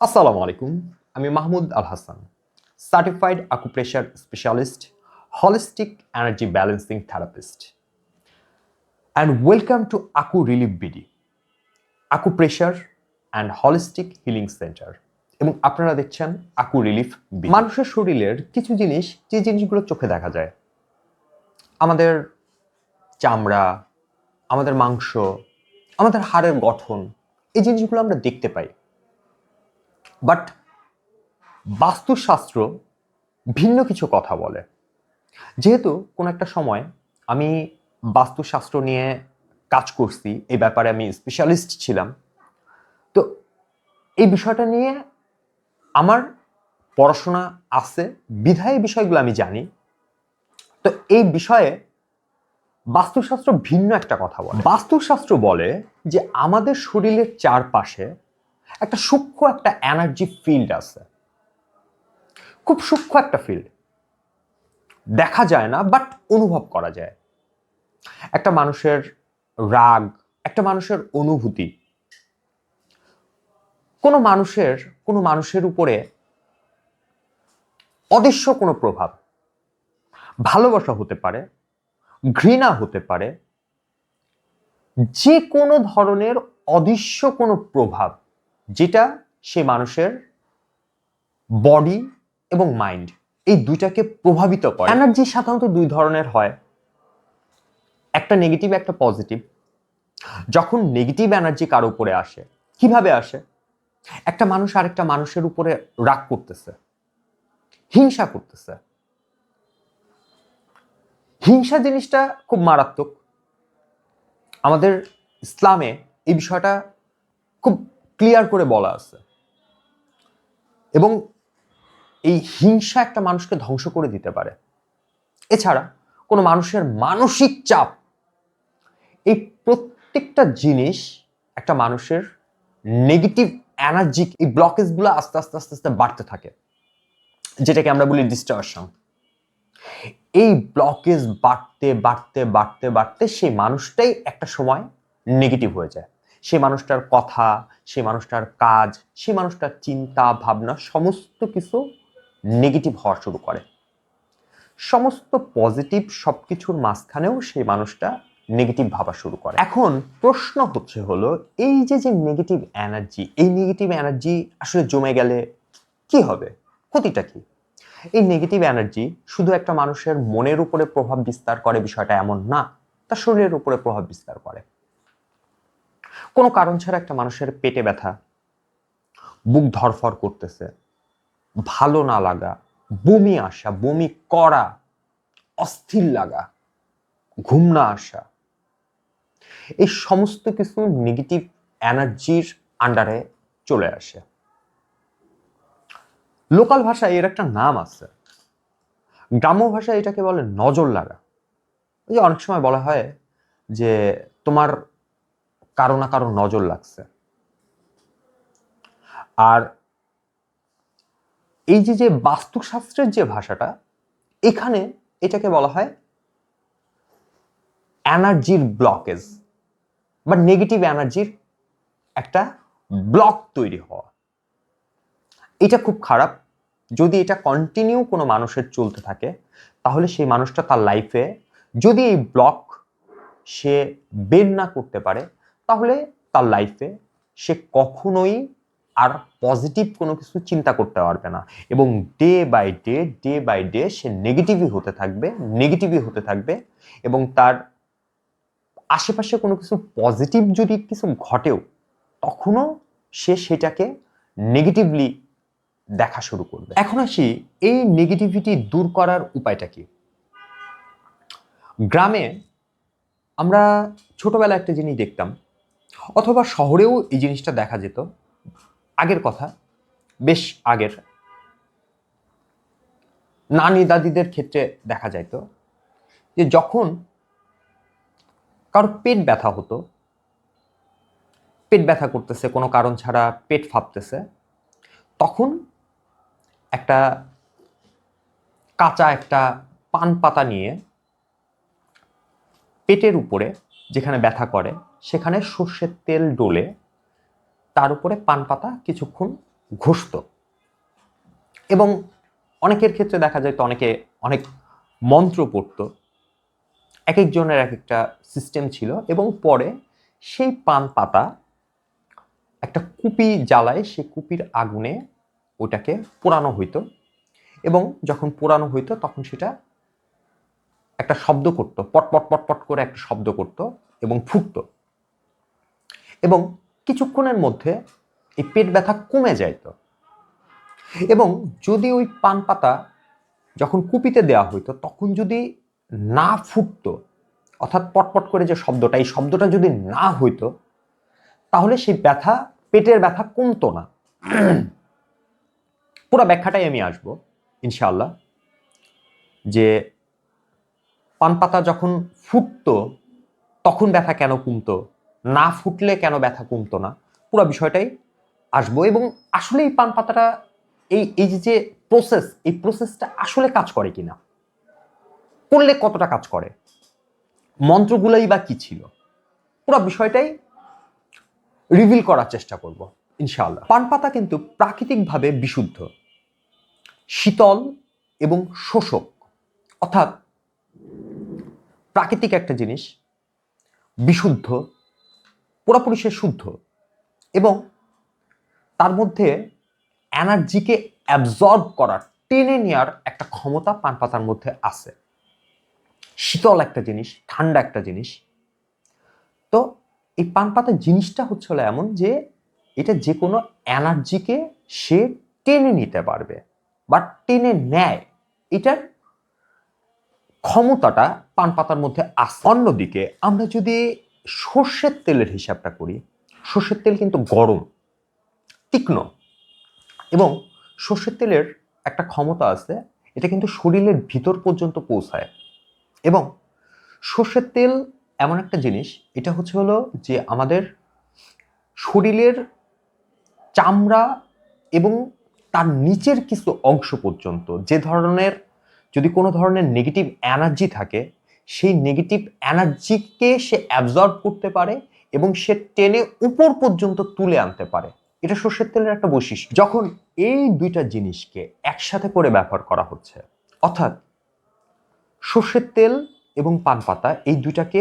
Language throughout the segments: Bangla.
আসসালামু আলাইকুম। আমি Mahmud Al Hasan, certified acupressure specialist, holistic energy balancing therapist, and welcome to Aku Relief BD, acupressure and holistic healing centre. এবং আপনারা দেখছেন আকু রিলিফ বিডি। মানুষের শরীরের কিছু জিনিস, যে জিনিসগুলো চোখে দেখা যায়, আমাদের চামড়া, আমাদের মাংস, আমাদের হাড়ের গঠন, এই জিনিসগুলো আমরা দেখতে পাই। বাট বাস্তুশাস্ত্র ভিন্ন কিছু কথা বলে। যেহেতু কোনো একটা সময় আমি বাস্তুশাস্ত্র নিয়ে কাজ করছি, এই ব্যাপারে আমি স্পেশালিস্ট ছিলাম, তো এই বিষয়টা নিয়ে আমার পড়াশোনা আছে বিধায় এই বিষয়গুলো আমি জানি। তো এই বিষয়ে বাস্তুশাস্ত্র ভিন্ন একটা কথা বলে। বাস্তুশাস্ত্র বলে যে আমাদের শরীরের চারপাশে একটা সূক্ষ্ম একটা এনার্জি ফিল্ড আছে, খুব সূক্ষ্ম একটা ফিল্ড, দেখা যায় না বাট অনুভব করা যায়। একটা মানুষের রাগ, একটা মানুষের অনুভূতি, কোনো মানুষের উপরে অদৃশ্য কোনো প্রভাব, ভালোবাসা হতে পারে, ঘৃণা হতে পারে, যে কোনো ধরনের অদৃশ্য কোনো প্রভাব যেটা সে মানুষের বডি এবং মাইন্ড, এই দুইটাকে প্রভাবিত করে। এনার্জি সাধারণত দুই ধরনের হয়, একটা নেগেটিভ, একটা পজিটিভ। যখন নেগেটিভ এনার্জি কারো উপরে আসে, কিভাবে আসে? একটা মানুষ আরেকটা মানুষের উপরে রাগ করতেছে, হিংসা করতেছে। হিংসা জিনিসটা খুব মারাত্মক। আমাদের ইসলামে এই বিষয়টা খুব ক্লিয়ার করে বলা আছে, এবং এই হিংসা একটা মানুষকে ধ্বংস করে দিতে পারে। এছাড়া কোনো মানুষের মানসিক চাপ, এই প্রত্যেকটা জিনিস একটা মানুষের নেগেটিভ এনার্জি, এই ব্লকেজগুলো আস্তে আস্তে আস্তে আস্তে বাড়তে থাকে, যেটাকে আমরা বলি ডিস্টরশন। এই ব্লকেজ বাড়তে বাড়তে বাড়তে বাড়তে সেই মানুষটাই একটা সময় নেগেটিভ হয়ে যায়। সেই মানুষটার কথা, সেই মানুষটার কাজ, সেই মানুষটার চিন্তা ভাবনা সমস্ত কিছু নেগেটিভ হওয়া শুরু করে। সমস্ত পজিটিভ সবকিছুর মাঝখানেও সেই মানুষটা নেগেটিভ ভাবা শুরু করে। এখন প্রশ্ন হচ্ছে হলো, এই যে যে নেগেটিভ এনার্জি, এই নেগেটিভ এনার্জি আসলে জমে গেলে কি হবে, ক্ষতিটা কি? এই নেগেটিভ এনার্জি শুধু একটা মানুষের মনের উপরে প্রভাব বিস্তার করে বিষয়টা এমন না, তার শরীরের উপরে প্রভাব বিস্তার করে। কোনো কারণ ছাড়া একটা মানুষের পেটে ব্যথা, বুক ধরফর করতেছে, ভালো না লাগা, বমি আসা, বমি করা, অস্থির লাগা, ঘুম না আসা, এই সমস্ত কিছু নেগেটিভ এনার্জির আন্ডারে চলে আসে। লোকাল ভাষায় এর একটা নাম আছে, গ্রাম্য ভাষায় এটাকে বলে নজর লাগা। এই যে অনেক সময় বলা হয় যে তোমার কারো না কারো নজর লাগছে। আর এই যে যে বাস্তুশাস্ত্রের যে ভাষাটা, এখানে এটাকে বলা হয় এনার্জির ব্লকেজ বা নেগেটিভ এনার্জির একটা ব্লক তৈরি হওয়া। এটা খুব খারাপ। যদি এটা কন্টিনিউ কোনো মানুষের চলতে থাকে, তাহলে সেই মানুষটা তার লাইফে যদি এই ব্লক সে বের না করতে পারে, তাহলে তার লাইফে সে কখনোই আর পজিটিভ কোনো কিছু চিন্তা করতে পারবে না, এবং ডে বাই ডে সে নেগেটিভই হতে থাকবে, এবং তার আশেপাশে কোনো কিছু পজিটিভ যদি কিছু ঘটেও, তখনও সে সেটাকে নেগেটিভলি দেখা শুরু করবে। এখন আসি, এই নেগেটিভিটি দূর করার উপায়টা কি? গ্রামে আমরা ছোটবেলায় একটা জিনিস দেখতাম, অথবা শহরেও এই জিনিসটা দেখা যেত, আগের কথা, বেশ আগের, নানি দাদিদের ক্ষেত্রে দেখা যাইত যে যখন কারো পেট ব্যথা হতো, পেট ব্যথা করতেছে কোনো কারণ ছাড়া, পেট ফাঁপতেছে, তখন একটা কাঁচা একটা পান পাতা নিয়ে পেটের উপরে যেখানে ব্যথা করে সেখানে সর্ষের তেল ডলে তার উপরে পান পাতা কিছুক্ষণ ঘষত। এবং অনেকের ক্ষেত্রে দেখা যায় তো অনেকে অনেক মন্ত্র পড়তো, এক একজনের এক একটা সিস্টেম ছিল। এবং পরে সেই পান পাতা একটা কুপি জ্বালায়, সেই কুপির আগুনে ওটাকে পোড়ানো হইতো। এবং যখন পোড়ানো হইতো তখন সেটা একটা শব্দ করতো, পটপট পটপট করে একটা শব্দ করতো এবং ফুটতো। এবং কিছুক্ষণের মধ্যে এই পেট ব্যথা কমে যাইত। এবং যদি ওই পান পাতা যখন কুপিতে দেওয়া হইতো তখন যদি না ফুটতো, অর্থাৎ পটপট করে যে শব্দটা, এই শব্দটা যদি না হইতো, তাহলে সেই ব্যথা, পেটের ব্যথা কমতো না। পুরো ব্যাখ্যাটাই আমি আসবো ইনশাআল্লাহ, যে পান পাতা যখন ফুটতো তখন ব্যথা কেন কমতো, না ফুটলে কেন ব্যথা কমতো না, পুরো বিষয়টাই আসবো। এবং আসলে এই পান পাতাটা এই এই যে প্রসেস, এই প্রসেসটা আসলে কাজ করে কিনা, করলে কতটা কাজ করে, মন্ত্রগুলোই বা কি ছিল, পুরো বিষয়টাই রিভিল করার চেষ্টা করব ইনশাআল্লাহ। পান পাতা কিন্তু প্রাকৃতিকভাবে বিশুদ্ধ, শীতল এবং শোষক। অর্থাৎ প্রাকৃতিক একটা জিনিস, বিশুদ্ধ, পুরোপুরি সে শুদ্ধ, এবং তার মধ্যে এনার্জিকে অ্যাবজর্ব করার, টেনে নেওয়ার একটা ক্ষমতা পান পাতার মধ্যে আছে। শীতল একটা জিনিস, ঠান্ডা একটা জিনিস। তো এই পান পাতার জিনিসটা হচ্ছে হলো এমন যে এটা যে কোনো এনার্জিকে সে টেনে নিতে পারবে বা টেনে নেয়, এটার ক্ষমতাটা পান পাতার মধ্যে আছে। অন্যদিকে আমরা যদি সর্ষের তেলের হিসাবটা করি, সর্ষের তেল কিন্তু গরম, তীক্ষ্ণ, এবং সর্ষের তেলের একটা ক্ষমতা আছে, এটা কিন্তু শরীরের ভিতর পর্যন্ত পৌঁছায়। এবং সর্ষের তেল এমন একটা জিনিস, এটা হচ্ছে হলো যে আমাদের শরীরের চামড়া এবং তার নিচের কিছু অংশ পর্যন্ত যে ধরনের, যদি কোনো ধরনের নেগেটিভ এনার্জি থাকে, সেই নেগেটিভ এনার্জিকে সে অ্যাবজর্ব করতে পারে এবং সে টেনে উপর পর্যন্ত তুলে আনতে পারে। এটা সর্ষের তেলের একটা বৈশিষ্ট্য। যখন এই দুইটা জিনিসকে একসাথে করে ব্যবহার করা হচ্ছে, অর্থাৎ সর্ষের তেল এবং পান পাতা, এই দুইটাকে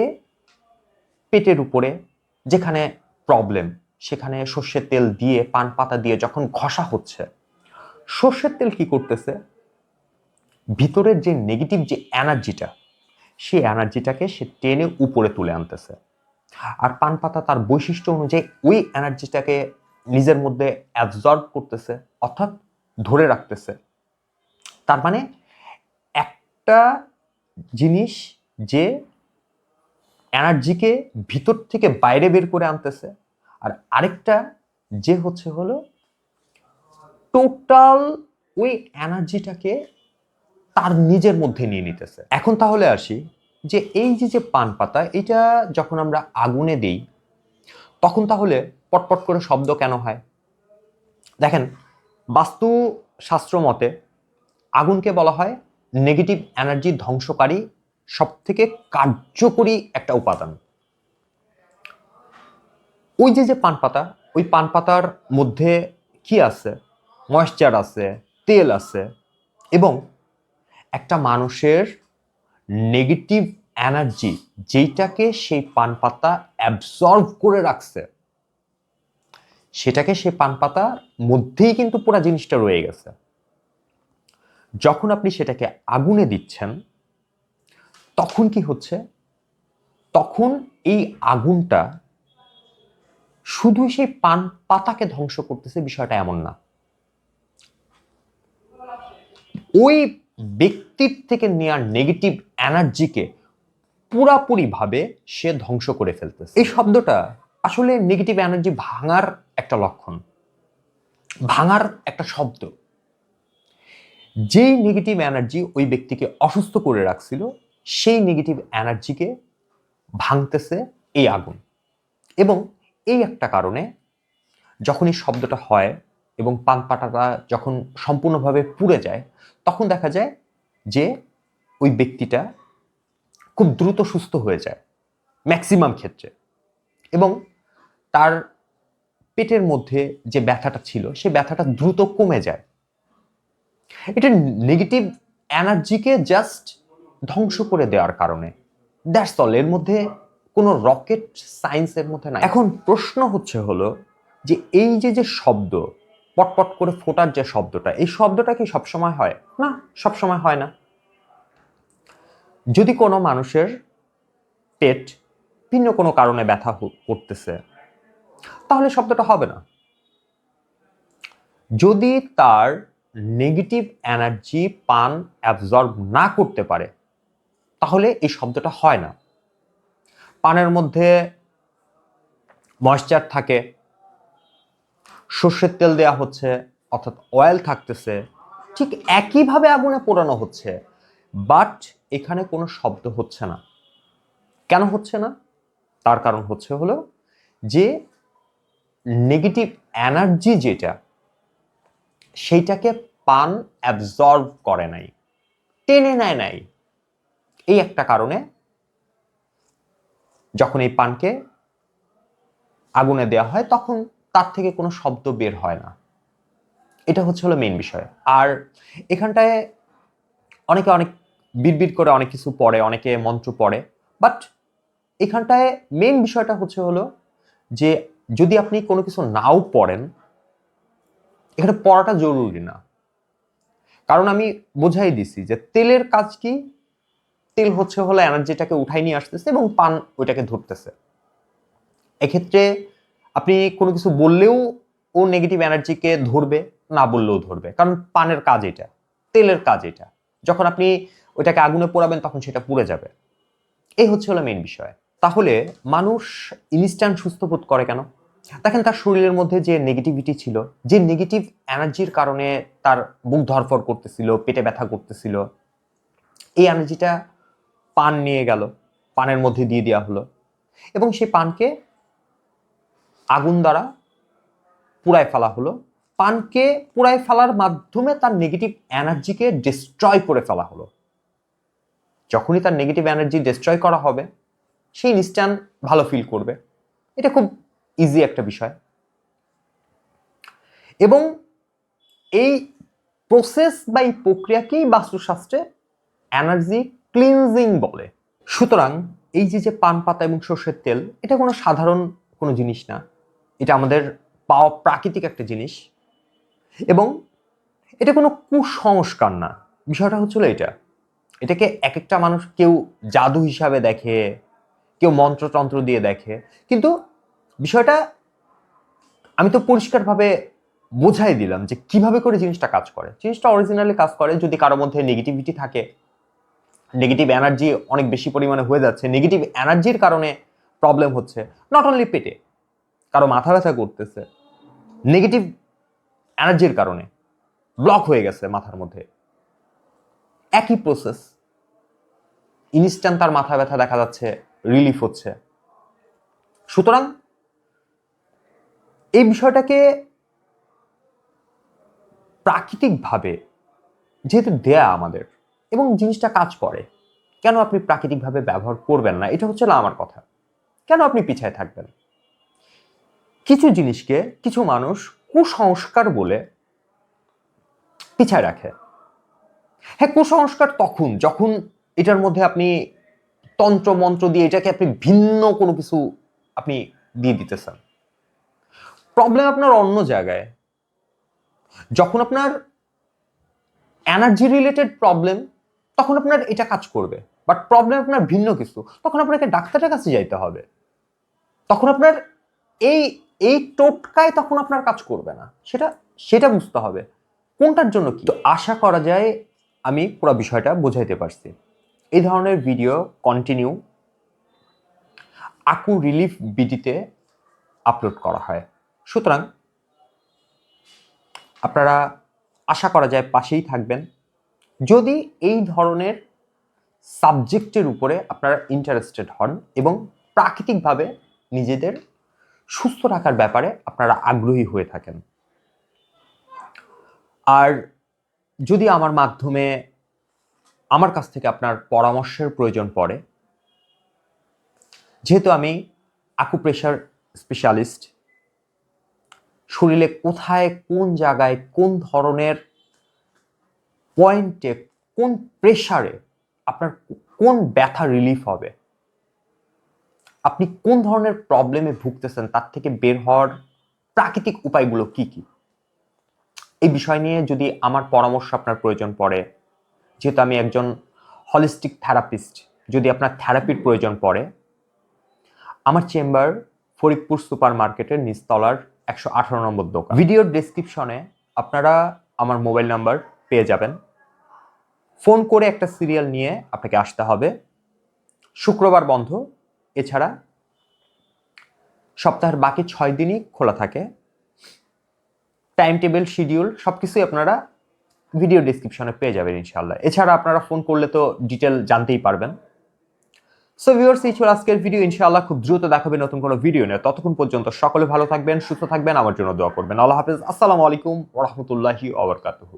পেটের উপরে যেখানে প্রবলেম, সেখানে সর্ষের তেল দিয়ে, পান পাতা দিয়ে যখন ঘষা হচ্ছে, সর্ষের তেল কি করতেছে, ভিতরের যে নেগেটিভ যে এনার্জিটা, সেই এনার্জিটাকে সে টেনে উপরে তুলে আনতেছে। আর পান পাতা তার বৈশিষ্ট্য অনুযায়ী ওই এনার্জিটাকে নিজের মধ্যে অ্যাবজর্ব করতেছে, অর্থাৎ ধরে রাখতেছে। তার মানে একটা জিনিস যে এনার্জিকে ভিতর থেকে বাইরে বের করে আনতেছে, আর আরেকটা যে হচ্ছে হলো টোটাল ওই এনার্জিটাকে তার নিজের মধ্যে নিয়ে নিতেছে। এখন তাহলে আসি যে এই যে পান পাতা, এটা যখন আমরা আগুনে দিই তখন তাহলে পটপট করে শব্দ কেন হয়? দেখেন, বাস্তু শাস্ত্র মতে আগুনকে বলা হয় নেগেটিভ এনার্জি ধ্বংসকারী সব থেকে কার্যকরী একটা উপাদান। ওই যে পান পাতা, ওই পান পাতার মধ্যে কি আছে? ময়েশ্চার আছে, তেল আছে, এবং একটা মানুষের নেগেটিভ এনার্জি যেটাকে সেই পান পাতা অ্যাবজর্ব করে রাখছে, সেটাকে সেই পান পাতার মধ্যেই কিন্তু পুরো জিনিসটা রয়ে গেছে। যখন আপনি সেটাকে আগুনে দিচ্ছেন তখন কি হচ্ছে? তখন এই আগুনটা শুধু সেই পান পাতাকে ধ্বংস করতেছে, বিষয়টা এমন না, ওই ব্যক্তির থেকে নেওয়ার নেগেটিভ এনার্জিকে পুরাপুরিভাবে সে ধ্বংস করে ফেলতেছে। এই শব্দটা আসলে নেগেটিভ এনার্জি ভাঙার একটা লক্ষণ, ভাঙার একটা শব্দ। যেই নেগেটিভ এনার্জি ওই ব্যক্তিকে অসুস্থ করে রাখছিল, সেই নেগেটিভ এনার্জিকে ভাঙতেছে এই আগুন। এবং এই একটা কারণে যখন এই শব্দটা হয় এবং পান পাতাটা যখন সম্পূর্ণভাবে পুড়ে যায়, তখন দেখা যায় যে ওই ব্যক্তিটা খুব দ্রুত সুস্থ হয়ে যায় ম্যাক্সিমাম ক্ষেত্রে, এবং তার পেটের মধ্যে যে ব্যথাটা ছিল সেই ব্যথাটা দ্রুত কমে যায়। এটা নেগেটিভ এনার্জিকে জাস্ট ধ্বংস করে দেওয়ার কারণে। দ্যাটস অল, এর মধ্যে কোনো রকেট সায়েন্সের মধ্যে নাই। এখন প্রশ্ন হলো যে এই যে শব্দ, পটপট করে ফোটার যে শব্দটা, এই শব্দটা কি সবসময় হয়? না, সবসময় হয় না। যদি কোনো মানুষের পেট ভিন্ন কোনো কারণে ব্যথা করতেছে, তাহলে শব্দটা হবে না। যদি তার নেগেটিভ এনার্জি পান অ্যাবজর্ব না করতে পারে, তাহলে এই শব্দটা হয় না। পানের মধ্যে ময়েশ্চার থাকে, সর্ষের তেল দেয়া হচ্ছে, অর্থাৎ অয়েল থাকতেছে, ঠিক একইভাবে আগুনে পোড়ানো হচ্ছে, বাট এখানে কোনো শব্দ হচ্ছে না। কেন হচ্ছে না? তার কারণ হলো যে নেগেটিভ এনার্জি যেটা, সেইটাকে পান অ্যাবজর্ব করে নাই, টেনে নেয় নাই। এই একটা কারণে যখন এই পানকে আগুনে দেওয়া হয় তখন তার থেকে কোনো শব্দ বের হয় না। এটা হলো মেইন বিষয়। আর এখানটায় অনেকে অনেক বিড়বিড় করে অনেক কিছু পড়ে, অনেকে মন্ত্র পড়ে, বাট এখানটায় মেইন বিষয়টা হলো যে যদি আপনি কোনো কিছু নাও পড়েন, এখানে পড়াটা জরুরি না। কারণ আমি বোঝাই দিছি যে তেলের কাজ কি? তেল হলো এনার্জিটাকে উঠাই নিয়ে আসতেছে এবং পান ওইটাকে ধরতেছে। এক্ষেত্রে আপনি কোনো কিছু বললেও ও নেগেটিভ এনার্জিকে ধরবে, না বললেও ধরবে, কারণ পানের কাজ এটা, তেলের কাজ এটা। যখন আপনি ওইটাকে আগুনে পোড়াবেন তখন সেটা পুড়ে যাবে। এই হলো মেইন বিষয়। তাহলে মানুষ ইনস্ট্যান্ট সুস্থ বোধ করে কেন? দেখেন, তার শরীরের মধ্যে যে নেগেটিভিটি ছিল, যে নেগেটিভ এনার্জির কারণে তার বুক ধরফর করতেছিল, পেটে ব্যথা করতেছিল, এই এনার্জিটা পান নিয়ে গেল, পানের মধ্যে দিয়ে দেওয়া হলো এবং সেই পানকে আগুন দ্বারা পুড়ায় ফেলা হলো। পানকে পুড়ায় ফেলার মাধ্যমে তার নেগেটিভ এনার্জিকে ডিস্ট্রয় করে ফেলা হলো। যখনই তার নেগেটিভ এনার্জি ডিস্ট্রয় করা হবে, সেই ইনস্ট্যান্ট ভালো ফিল করবে। এটা খুব ইজি একটা বিষয়। এবং এই প্রসেস বা এই প্রক্রিয়াকেই বাস্তুশাস্ত্রে এনার্জি ক্লিনজিং বলে। সুতরাং এই যে পান পাতা এবং সর্ষের তেল, এটা কোনো সাধারণ কোনো জিনিস না, এটা আমাদের পাওয়া প্রাকৃতিক একটা জিনিস এবং এটা কোনো কুসংস্কার না। বিষয়টা এটা, এটাকে এক একটা মানুষ কেউ জাদু হিসাবে দেখে, কেউ মন্ত্রতন্ত্র দিয়ে দেখে, কিন্তু বিষয়টা আমি তো পরিষ্কারভাবে বোঝাই দিলাম যে কিভাবে করে জিনিসটা কাজ করে। জিনিসটা অরিজিনালি কাজ করে যদি কারো মধ্যে নেগেটিভিটি থাকে, নেগেটিভ এনার্জি অনেক বেশি পরিমাণে হয়ে যাচ্ছে, নেগেটিভ এনার্জির কারণে প্রবলেম হচ্ছে, নট অনলি পেটে, কারো মাথা ব্যথা করতেছে, নেগেটিভ এনার্জির কারণে ব্লক হয়ে গেছে মাথার মধ্যে, একই প্রসেস, ইনস্ট্যান্ট তার মাথা ব্যথা দেখা যাচ্ছে রিলিফ হচ্ছে। সুতরাং এই বিষয়টাকে প্রাকৃতিকভাবে যেহেতু দেয়া আমাদের এবং জিনিসটা কাজ করে, কেন আপনি প্রাকৃতিকভাবে ব্যবহার করবেন না? এটা হচ্ছে না আমার কথা। কেন আপনি পিছায় থাকবেন? কিছু জিনিসকে কিছু মানুষ কুসংস্কার বলে পিছায় রাখে। হ্যাঁ, কুসংস্কার তখন যখন এটার মধ্যে আপনি তন্ত্র মন্ত্র দিয়ে এটাকে আপনি ভিন্ন কোনো কিছু আপনি দিয়ে দিতেছেন। প্রবলেম আপনার অন্য জায়গায়। যখন আপনার এনার্জি রিলেটেড প্রবলেম, তখন আপনার এটা কাজ করবে, বাট প্রবলেম আপনার ভিন্ন কিছু, তখন আপনাকে ডাক্তারের কাছে যাইতে হবে। তখন আপনার এই এই টোটকায় তখন আপনার কাজ করবে না। সেটা বুঝতে হবে কোনটার জন্য কি। তো আশা করা যায় আমি পুরো বিষয়টা বোঝাইতে পারছি। এই ধরনের ভিডিও কন্টিনিউ আকু রিলিফ বিডিতে আপলোড করা হয়। সুতরাং আপনারা আশা করা যায় পাশেই থাকবেন। যদি এই ধরনের সাবজেক্টের উপরে আপনারা ইন্টারেস্টেড হন এবং প্রাকৃতিকভাবে নিজেদের সুস্থ রাখার ব্যাপারে আপনারা আগ্রহী হয়ে থাকেন, আর যদি আমার মাধ্যমে আমার কাছ থেকে আপনার পরামর্শের প্রয়োজন পড়ে, যেহেতু আমি আকুপ্রেশার স্পেশালিস্ট, শরীরে কোথায়, কোন জায়গায়, কোন ধরনের পয়েন্টে, কোন প্রেসারে আপনার কোন ব্যথা রিলিফ হবে, আপনি কোন ধরনের প্রবলেমে ভুগতেছেন, তার থেকে বের হওয়ার প্রাকৃতিক উপায়গুলো কি কি, এই বিষয় নিয়ে যদি আমার পরামর্শ আপনার প্রয়োজন পড়ে, যেহেতু আমি একজন হলিস্টিক থেরাপিস্ট, যদি আপনার থেরাপির প্রয়োজন পড়ে, আমার চেম্বার ফরিদপুর সুপার মার্কেটের নিচতলার 118 নম্বর দোকান। ভিডিওর ডেসক্রিপশনে আপনারা আমার মোবাইল নাম্বার পেয়ে যাবেন। ফোন করে একটা সিরিয়াল নিয়ে আপনাকে আসতে হবে। শুক্রবার বন্ধ, এছাড়া সপ্তাহের বাকি 6 দিনই খোলা থাকে। টাইম টেবিল, শিডিউল সবকিছুই আপনারা ভিডিও ডেসক্রিপশনে পেয়ে যাবেন ইনশাআল্লাহ। এছাড়া আপনারা ফোন করলে তো ডিটেল জানতেই পারবেন। সো ভিউয়ার্স, এই ছিল আজকের ভিডিও। ইনশাআল্লাহ খুব দ্রুত দেখাবে নতুন কোনো ভিডিও নিয়ে। ততক্ষণ পর্যন্ত সকলে ভালো থাকবেন, সুস্থ থাকবেন, আমার জন্য দোয়া করবেন। আল্লাহ হাফেজ। আসসালামু আলাইকুম ওয়া রাহমাতুল্লাহি ওয়া বারাকাতুহু।